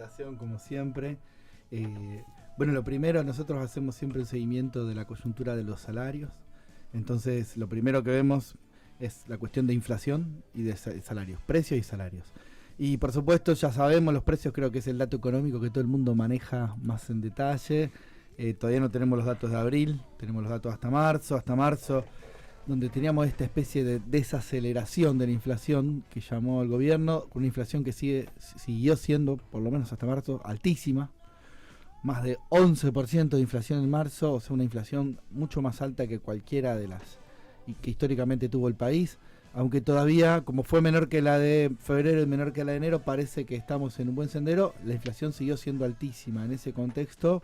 presentación, como siempre. Bueno, lo primero, nosotros hacemos siempre un seguimiento de la coyuntura de los salarios. Entonces, lo primero que vemos es la cuestión de inflación y de salarios, precios y salarios. Y por supuesto, ya sabemos, los precios creo que es el dato económico que todo el mundo maneja más en detalle. Todavía no tenemos los datos de abril, tenemos los datos hasta marzo, donde teníamos esta especie de desaceleración de la inflación que llamó el gobierno, con una inflación que siguió siendo, por lo menos hasta marzo, altísima. Más de 11% de inflación en marzo, o sea, una inflación mucho más alta que cualquiera de las que históricamente tuvo el país. Aunque todavía, como fue menor que la de febrero y menor que la de enero, parece que estamos en un buen sendero. La inflación siguió siendo altísima. En ese contexto,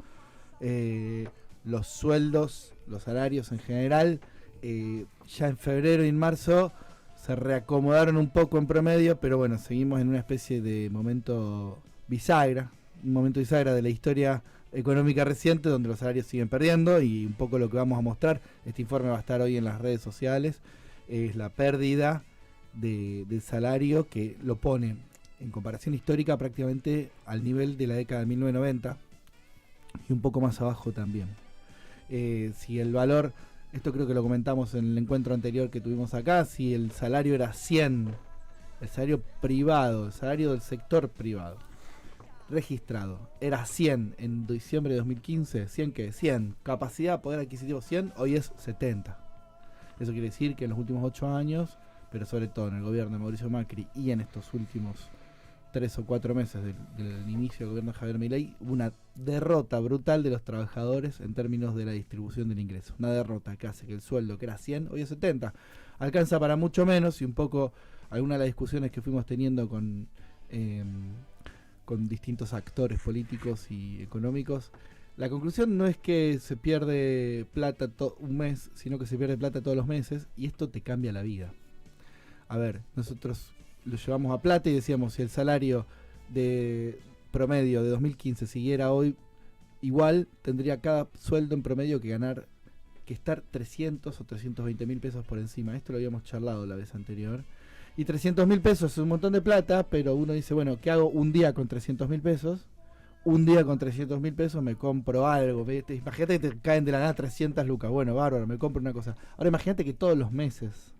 los sueldos, los salarios en general, ya en febrero y en marzo se reacomodaron un poco en promedio, pero bueno, seguimos en una especie de momento bisagra, un momento bisagra de la historia económica reciente, donde los salarios siguen perdiendo, y un poco lo que vamos a mostrar, este informe va a estar hoy en las redes sociales, es la pérdida del salario, que lo pone en comparación histórica prácticamente al nivel de la década de 1990 y un poco más abajo también. Si el valor, esto creo que lo comentamos en el encuentro anterior que tuvimos acá, si el salario era 100, el salario privado, el salario del sector privado registrado era 100 en diciembre de 2015, 100 que 100, capacidad, poder adquisitivo 100, hoy es 70. Eso quiere decir que en los últimos 8 años, pero sobre todo en el gobierno de Mauricio Macri y en estos últimos 3 o 4 meses del inicio del gobierno de Javier Milei, hubo una derrota brutal de los trabajadores en términos de la distribución del ingreso. Una derrota que hace que el sueldo, que era 100, hoy es 70. Alcanza para mucho menos, y un poco algunas de las discusiones que fuimos teniendo con distintos actores políticos y económicos, la conclusión no es que se pierde plata un mes, sino que se pierde plata todos los meses, y esto te cambia la vida. A ver, nosotros lo llevamos a plata y decíamos, si el salario de promedio de 2015 siguiera hoy igual, tendría cada sueldo en promedio que estar 300 o 320 mil pesos por encima. Esto lo habíamos charlado la vez anterior. Y 300 mil pesos es un montón de plata, pero uno dice, bueno, ¿qué hago un día con 300 mil pesos? Un día con 300 mil pesos me compro algo. Imagínate que te caen de la nada 300 lucas. Bueno, bárbaro, me compro una cosa. Ahora imagínate que todos los meses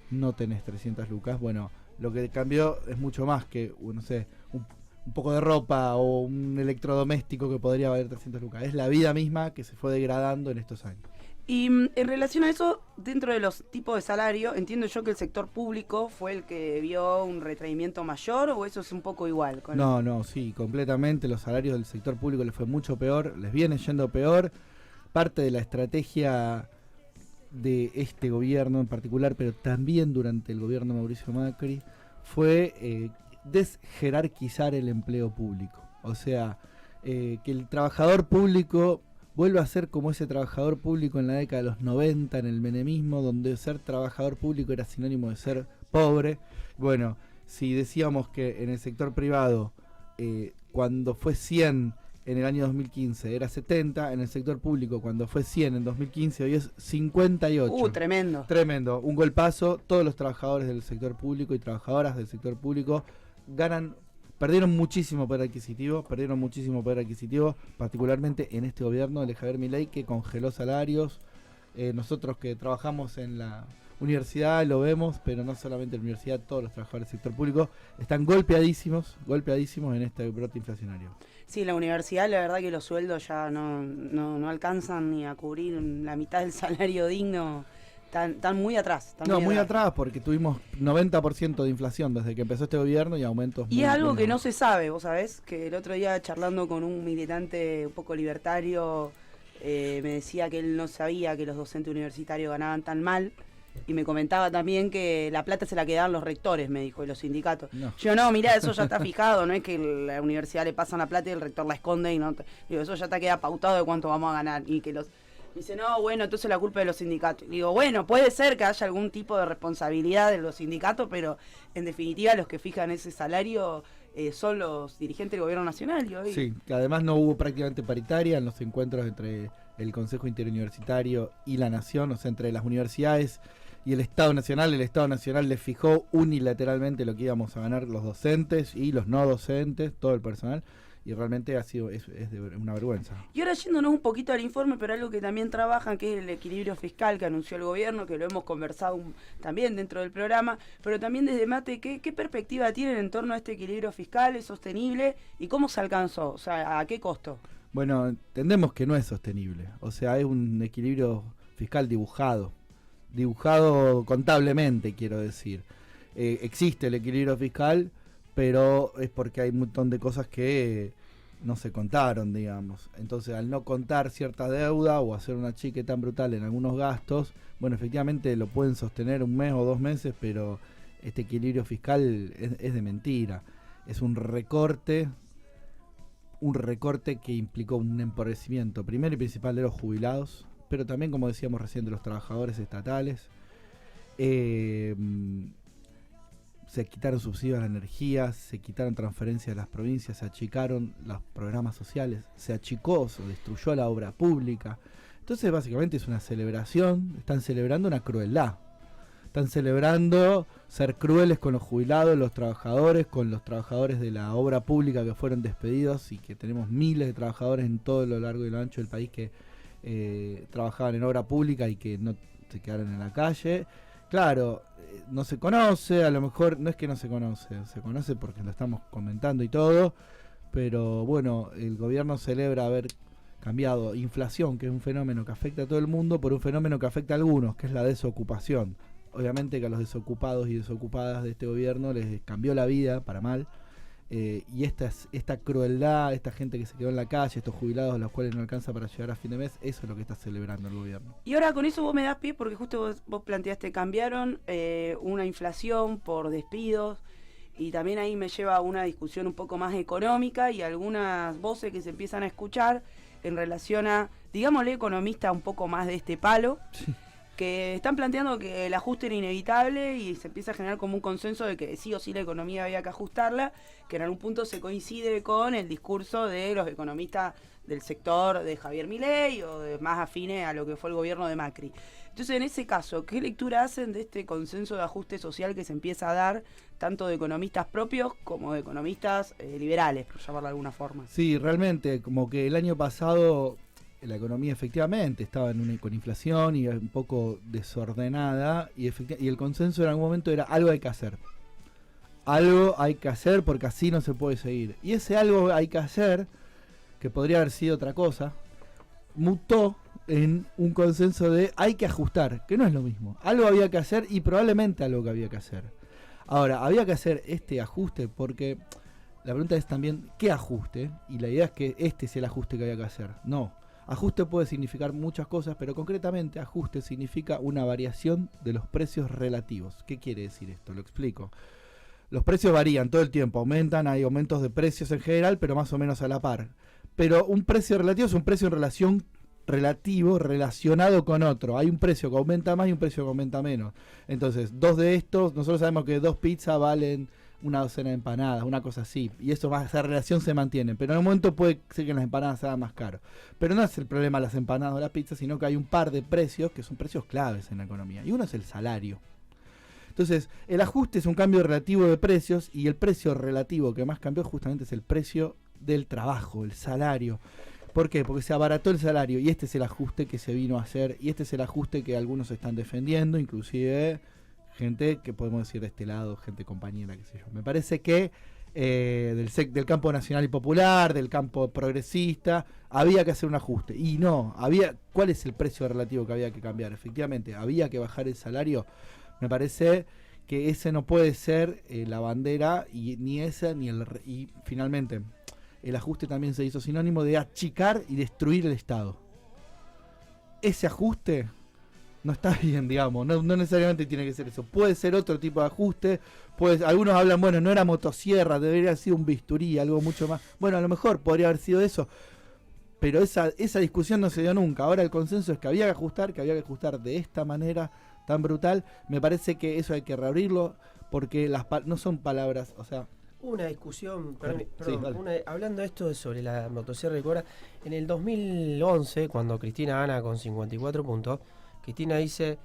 no tenés 300 lucas. Bueno, lo que cambió es mucho más que, no sé, un poco de ropa o un electrodoméstico que podría valer 300 lucas. Es la vida misma que se fue degradando en estos años. Y en relación a eso, dentro de los tipos de salario, entiendo yo que el sector público fue el que vio un retraimiento mayor, ¿o eso es un poco igual? No, sí, completamente. Los salarios del sector público les fue mucho peor, les viene yendo peor. Parte de la estrategia de este gobierno en particular, pero también durante el gobierno de Mauricio Macri, fue desjerarquizar el empleo público. O sea, que el trabajador público vuelve a ser como ese trabajador público en la década de los 90, en el menemismo, donde ser trabajador público era sinónimo de ser pobre. Bueno, si decíamos que en el sector privado, cuando fue 100 en el año 2015 era 70, en el sector público cuando fue 100 en 2015 hoy es 58. Tremendo. Tremendo, un golpazo. Todos los trabajadores del sector público y trabajadoras del sector público perdieron muchísimo poder adquisitivo, particularmente en este gobierno de Javier Milei, que congeló salarios. Nosotros que trabajamos en la universidad lo vemos, pero no solamente en la universidad, todos los trabajadores del sector público están golpeadísimos en este brote inflacionario. Sí, la universidad, la verdad que los sueldos ya no alcanzan ni a cubrir la mitad del salario digno. Están muy atrás. Muy atrás, porque tuvimos 90% de inflación desde que empezó este gobierno y aumentos. Y es algo que no se sabe, vos sabés, que el otro día charlando con un militante un poco libertario, me decía que él no sabía que los docentes universitarios ganaban tan mal, y me comentaba también que la plata se la quedaban los rectores, me dijo, y los sindicatos. No. Yo, mirá, eso ya está fijado, no es que la universidad le pasan la plata y el rector la esconde, y no, digo, eso ya está queda pautado de cuánto vamos a ganar, y que los... Dice, no, bueno, entonces la culpa es de los sindicatos. Digo, bueno, puede ser que haya algún tipo de responsabilidad de los sindicatos, pero en definitiva los que fijan ese salario son los dirigentes del gobierno nacional. Sí, que además no hubo prácticamente paritaria en los encuentros entre el Consejo Interuniversitario y la Nación, o sea, entre las universidades y el Estado Nacional les fijó unilateralmente lo que íbamos a ganar los docentes y los no docentes, todo el personal, y realmente es una vergüenza. Y ahora yéndonos un poquito al informe, pero algo que también trabajan, que es el equilibrio fiscal que anunció el gobierno, que lo hemos conversado también dentro del programa, pero también desde Mate, ¿qué perspectiva tienen en torno a este equilibrio fiscal? ¿Es sostenible? ¿Y cómo se alcanzó? O sea, ¿a qué costo? Bueno, entendemos que no es sostenible, o sea, es un equilibrio fiscal dibujado contablemente, quiero decir. Existe el equilibrio fiscal, pero es porque hay un montón de cosas que no se contaron, digamos. Entonces, al no contar cierta deuda o hacer una chique tan brutal en algunos gastos, bueno, efectivamente lo pueden sostener un mes o 2 meses, pero este equilibrio fiscal es de mentira. Es un recorte que implicó un empobrecimiento primero y principal de los jubilados, pero también, como decíamos recién, de los trabajadores estatales. Se quitaron subsidios a la energía, se quitaron transferencias a las provincias, se achicaron los programas sociales, se achicó, se destruyó la obra pública. Entonces, básicamente es una celebración, están celebrando una crueldad. Están celebrando ser crueles con los jubilados, con los trabajadores de la obra pública que fueron despedidos, y que tenemos miles de trabajadores en todo lo largo y lo ancho del país que trabajaban en obra pública y que no se quedaron en la calle. Claro, no se conoce, a lo mejor no es que no se conoce porque lo estamos comentando y todo, pero bueno, el gobierno celebra haber cambiado inflación, que es un fenómeno que afecta a todo el mundo, por un fenómeno que afecta a algunos, que es la desocupación. Obviamente que a los desocupados y desocupadas de este gobierno les cambió la vida para mal, y esta crueldad, esta gente que se quedó en la calle, estos jubilados a los cuales no alcanza para llegar a fin de mes, eso es lo que está celebrando el gobierno. Y ahora con eso vos me das pie, porque justo vos planteaste, cambiaron una inflación por despidos, y también ahí me lleva a una discusión un poco más económica y algunas voces que se empiezan a escuchar en relación a, digámosle, economistas un poco más de este palo, sí, que están planteando que el ajuste era inevitable y se empieza a generar como un consenso de que sí o sí la economía había que ajustarla, que en algún punto se coincide con el discurso de los economistas del sector de Javier Milei o de más afines a lo que fue el gobierno de Macri. Entonces, en ese caso, ¿qué lectura hacen de este consenso de ajuste social que se empieza a dar, tanto de economistas propios como de economistas liberales, por llamarlo de alguna forma? Sí, realmente, como que el año pasado la economía efectivamente estaba con inflación y un poco desordenada, y el consenso en algún momento era algo hay que hacer. Algo hay que hacer porque así no se puede seguir. Y ese algo hay que hacer, que podría haber sido otra cosa, mutó en un consenso de hay que ajustar, que no es lo mismo. Algo había que hacer y probablemente algo que había que hacer. Ahora, había que hacer este ajuste porque la pregunta es también ¿qué ajuste? Y la idea es que este es el ajuste que había que hacer. No. Ajuste puede significar muchas cosas, pero concretamente ajuste significa una variación de los precios relativos. ¿Qué quiere decir esto? Lo explico. Los precios varían todo el tiempo, aumentan, hay aumentos de precios en general, pero más o menos a la par. Pero un precio relativo es un precio en relacionado con otro. Hay un precio que aumenta más y un precio que aumenta menos. Entonces, dos de estos, nosotros sabemos que 2 pizzas valen una docena de empanadas, una cosa así, y esa relación se mantiene, pero en un momento puede ser que las empanadas sean más caras, pero no es el problema las empanadas o la pizza, sino que hay un par de precios que son precios claves en la economía, y uno es el salario. Entonces, el ajuste es un cambio relativo de precios, y el precio relativo que más cambió justamente es el precio del trabajo, el salario. ¿Por qué? Porque se abarató el salario, y este es el ajuste que se vino a hacer, y este es el ajuste que algunos están defendiendo, inclusive gente que podemos decir de este lado, gente compañera, qué sé yo. Me parece que del campo nacional y popular, del campo progresista, había que hacer un ajuste. Y no, ¿cuál es el precio relativo que había que cambiar? Efectivamente, había que bajar el salario. Me parece que ese no puede ser la bandera, y ni esa, y finalmente, el ajuste también se hizo sinónimo de achicar y destruir el Estado. Ese ajuste no está bien, digamos, no necesariamente tiene que ser eso, puede ser otro tipo de ajuste, algunos hablan, bueno, no era motosierra, debería haber sido un bisturí, algo mucho más, bueno, a lo mejor podría haber sido eso, pero esa discusión no se dio nunca. Ahora el consenso es que había que ajustar de esta manera tan brutal. Me parece que eso hay que reabrirlo, porque no son palabras, o sea... Una discusión, sí, vale. Hablando esto sobre la motosierra de Cora, en el 2011, cuando Cristina gana con 54 puntos, Cristina dice,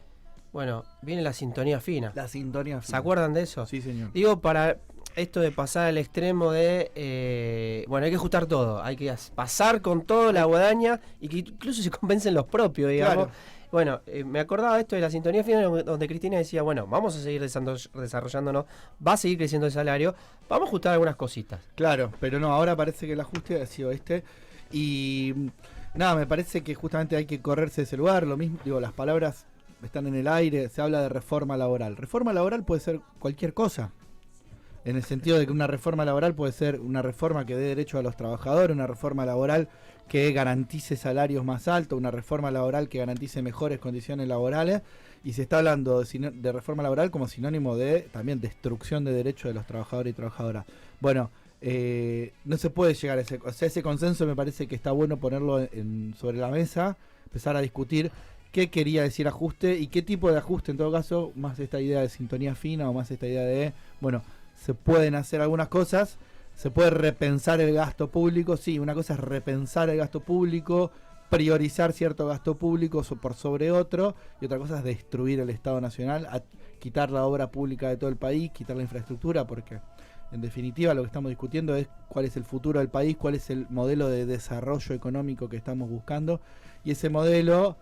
Bueno, viene la sintonía fina. La sintonía. ¿Se acuerdan de eso? Sí, señor. Digo, para esto de pasar al extremo de... bueno, hay que ajustar todo. Hay que pasar con todo la guadaña y que incluso se compensen los propios, digamos. Claro. Bueno, me acordaba de esto de la sintonía fina donde Cristina decía, bueno, vamos a seguir desarrollándonos, va a seguir creciendo el salario, vamos a ajustar algunas cositas. Claro, pero no, ahora parece que el ajuste ha sido y nada, me parece que justamente hay que correrse de ese lugar, lo mismo, digo, las palabras están en el aire, se habla de reforma laboral. Reforma laboral puede ser cualquier cosa, en el sentido de que una reforma laboral puede ser una reforma que dé derecho a los trabajadores, una reforma laboral que garantice salarios más altos, una reforma laboral que garantice mejores condiciones laborales, y se está hablando de reforma laboral como sinónimo de también destrucción de derechos de los trabajadores y trabajadoras. Bueno, no se puede llegar a ese consenso. Me parece que está bueno ponerlo sobre la mesa, empezar a discutir qué quería decir ajuste y qué tipo de ajuste, en todo caso, más esta idea de sintonía fina o más esta idea de, bueno, se pueden hacer algunas cosas. Se puede repensar el gasto público, sí, una cosa es repensar el gasto público, priorizar cierto gasto público por sobre otro, y otra cosa es destruir el Estado Nacional, quitar la obra pública de todo el país, quitar la infraestructura, porque en definitiva lo que estamos discutiendo es cuál es el futuro del país, cuál es el modelo de desarrollo económico que estamos buscando, y ese modelo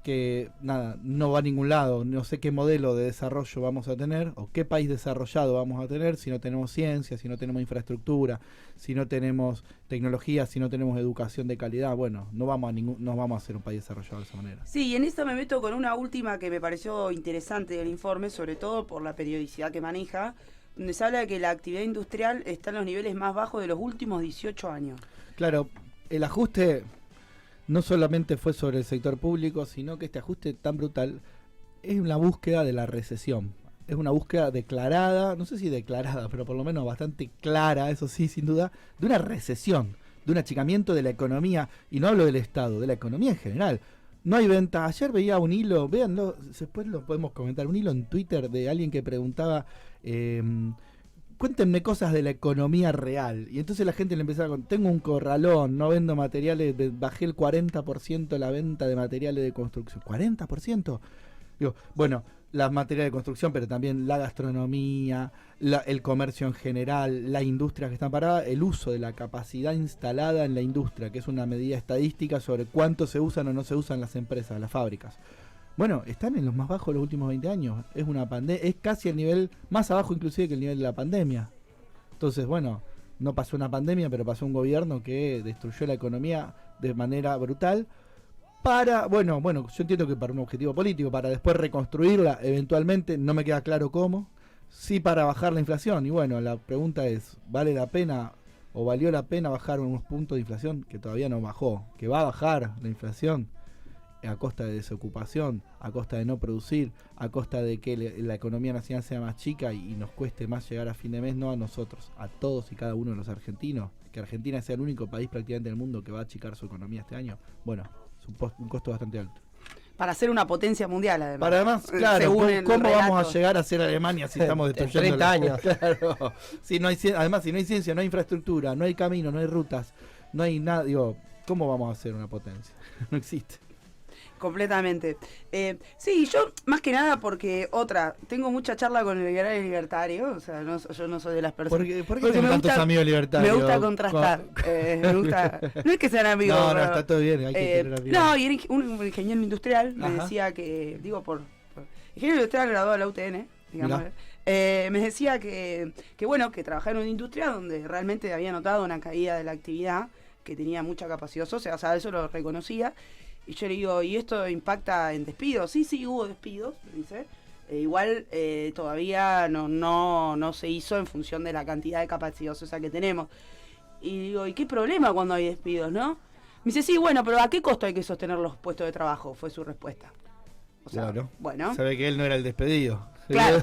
que nada, no va a ningún lado. No sé qué modelo de desarrollo vamos a tener o qué país desarrollado vamos a tener si no tenemos ciencia, si no tenemos infraestructura, si no tenemos tecnología, si no tenemos educación de calidad. Bueno, no vamos a ser un país desarrollado de esa manera. Sí, y en esta me meto con una última que me pareció interesante del informe, sobre todo por la periodicidad que maneja, donde se habla de que la actividad industrial está en los niveles más bajos de los últimos 18 años. Claro, el ajuste no solamente fue sobre el sector público, sino que este ajuste tan brutal es una búsqueda de la recesión. Es una búsqueda declarada, no sé si declarada, pero por lo menos bastante clara, eso sí, sin duda, de una recesión, de un achicamiento de la economía, y no hablo del Estado, de la economía en general. No hay ventas. Ayer veía un hilo, véanlo, después lo podemos comentar, un hilo en Twitter de alguien que preguntaba... cuéntenme cosas de la economía real. Y entonces la gente le empezaba con, tengo un corralón, no vendo materiales, bajé el 40% la venta de materiales de construcción. ¿40%? Digo, bueno, las materiales de construcción, pero también la gastronomía, el comercio en general, las industrias que están paradas, el uso de la capacidad instalada en la industria, que es una medida estadística sobre cuánto se usan o no se usan las empresas, las fábricas. Bueno, están en los más bajos de los últimos 20 años. Es una es casi el nivel más abajo inclusive que el nivel de la pandemia. Entonces, bueno, no pasó una pandemia, pero pasó un gobierno que destruyó la economía de manera brutal bueno, yo entiendo que para un objetivo político, para después reconstruirla eventualmente, no me queda claro cómo, sí para bajar la inflación. Y bueno, la pregunta es, ¿vale la pena o valió la pena bajar unos puntos de inflación que todavía no bajó? ¿Que va a bajar la inflación? A costa de desocupación, a costa de no producir, a costa de que la economía nacional sea más chica y nos cueste más llegar a fin de mes, no a nosotros, a todos y cada uno de los argentinos, que Argentina sea el único país prácticamente del mundo que va a achicar su economía este año. Bueno, es un costo bastante alto. Para ser una potencia mundial, además. Para además, claro, ¿cómo vamos a llegar a ser Alemania si estamos destruyendo 30 años? Claro. Si no hay, además, si no hay ciencia, no hay infraestructura, no hay camino, no hay rutas, no hay nada, digo, ¿cómo vamos a ser una potencia? No existe. Completamente. Sí, yo más que nada porque tengo mucha charla con el libertario, o sea, yo no soy de las personas. ¿Por qué tenés tantos amigos libertarios? Me gusta contrastar. Me gusta, no es que sean amigos. No, está todo bien, hay que tener amigos. No, y un ingeniero industrial me decía que, ingeniero industrial graduado de la UTN, digamos. Me decía que bueno, que trabajaba en una industria donde realmente había notado una caída de la actividad, que tenía mucha capacidad ociosa, o sea, eso lo reconocía. Y yo le digo, ¿y esto impacta en despidos? Sí, hubo despidos, me dice. Igual todavía no se hizo en función de la cantidad de capacidad ociosa que tenemos. Y digo, ¿y qué problema cuando hay despidos, no? Me dice, sí, bueno, pero ¿a qué costo hay que sostener los puestos de trabajo? Fue su respuesta. O sea, claro. Bueno. Sabe que él no era el despedido. Claro.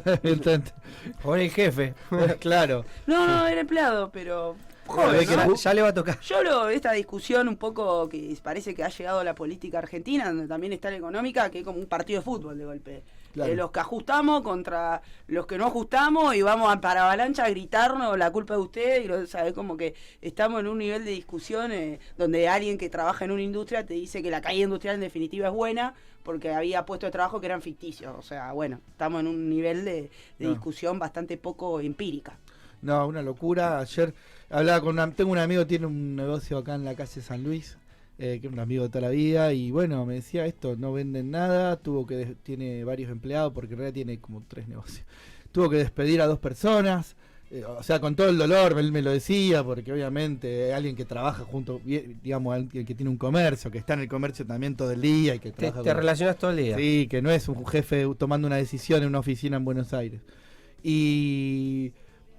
Ahora el jefe. Claro. No, era empleado, pero... Joder, ¿no? Ya le va a tocar. Yo esta discusión un poco que parece que ha llegado a la política argentina, donde también está la económica, que es como un partido de fútbol de golpe. Claro. Los que ajustamos contra los que no ajustamos y vamos para avalancha a gritarnos la culpa de usted, y ¿sabes? Como que estamos en un nivel de discusión donde alguien que trabaja en una industria te dice que la caída industrial en definitiva es buena porque había puestos de trabajo que eran ficticios. O sea, bueno, estamos en un nivel de discusión bastante poco empírica. No, una locura. Ayer hablaba tengo un amigo que tiene un negocio acá en la calle San Luis, que es un amigo de toda la vida, y bueno, me decía esto, no venden nada, tiene varios empleados, porque en realidad tiene como 3 negocios. Tuvo que despedir a 2 personas, o sea, con todo el dolor, él me lo decía, porque obviamente alguien que trabaja junto, digamos, alguien que tiene un comercio, que está en el comercio también todo el día y que trabaja te relacionas todo el día. Sí, que no es un jefe tomando una decisión en una oficina en Buenos Aires.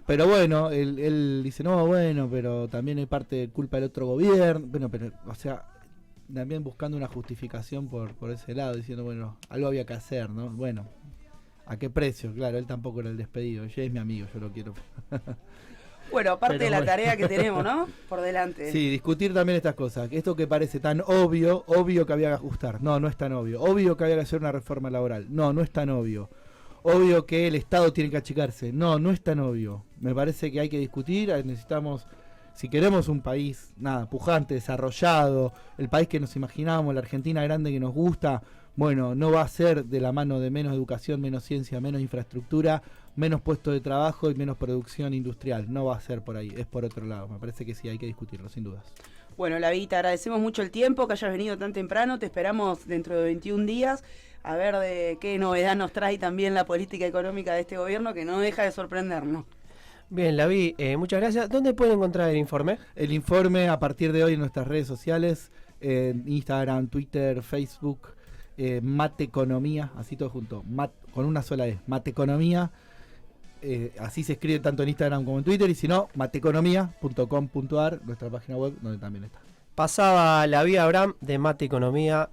Pero bueno, él dice, no, bueno, pero también es parte de culpa del otro gobierno. Bueno, pero, o sea, también buscando una justificación por ese lado, diciendo, bueno, algo había que hacer, ¿no? Bueno, ¿a qué precio? Claro, él tampoco era el despedido. Ella es mi amigo, yo lo quiero. Bueno, aparte Pero de la bueno. tarea que tenemos, ¿no? Por delante. Sí, discutir también estas cosas. Esto que parece tan obvio que había que ajustar. No, no es tan obvio. Obvio que había que hacer una reforma laboral. No, no es tan obvio. Obvio que el Estado tiene que achicarse. No, no es tan obvio. Me parece que hay que discutir. Necesitamos, si queremos un país, pujante, desarrollado, el país que nos imaginábamos, la Argentina grande que nos gusta, bueno, no va a ser de la mano de menos educación, menos ciencia, menos infraestructura, menos puestos de trabajo y menos producción industrial. No va a ser por ahí, es por otro lado. Me parece que sí, hay que discutirlo, sin dudas. Bueno, Lavi, te agradecemos mucho el tiempo, que hayas venido tan temprano. Te esperamos dentro de 21 días a ver de qué novedad nos trae también la política económica de este gobierno, que no deja de sorprendernos. Bien, Lavi, muchas gracias. ¿Dónde pueden encontrar el informe? El informe a partir de hoy en nuestras redes sociales, en Instagram, Twitter, Facebook, Mateconomía, así todo junto, con una sola E, Mateconomía. Así se escribe tanto en Instagram como en Twitter, y si no, mateconomía.com.ar, nuestra página web donde también está. Pasaba Lavi Abraham de Mate Economía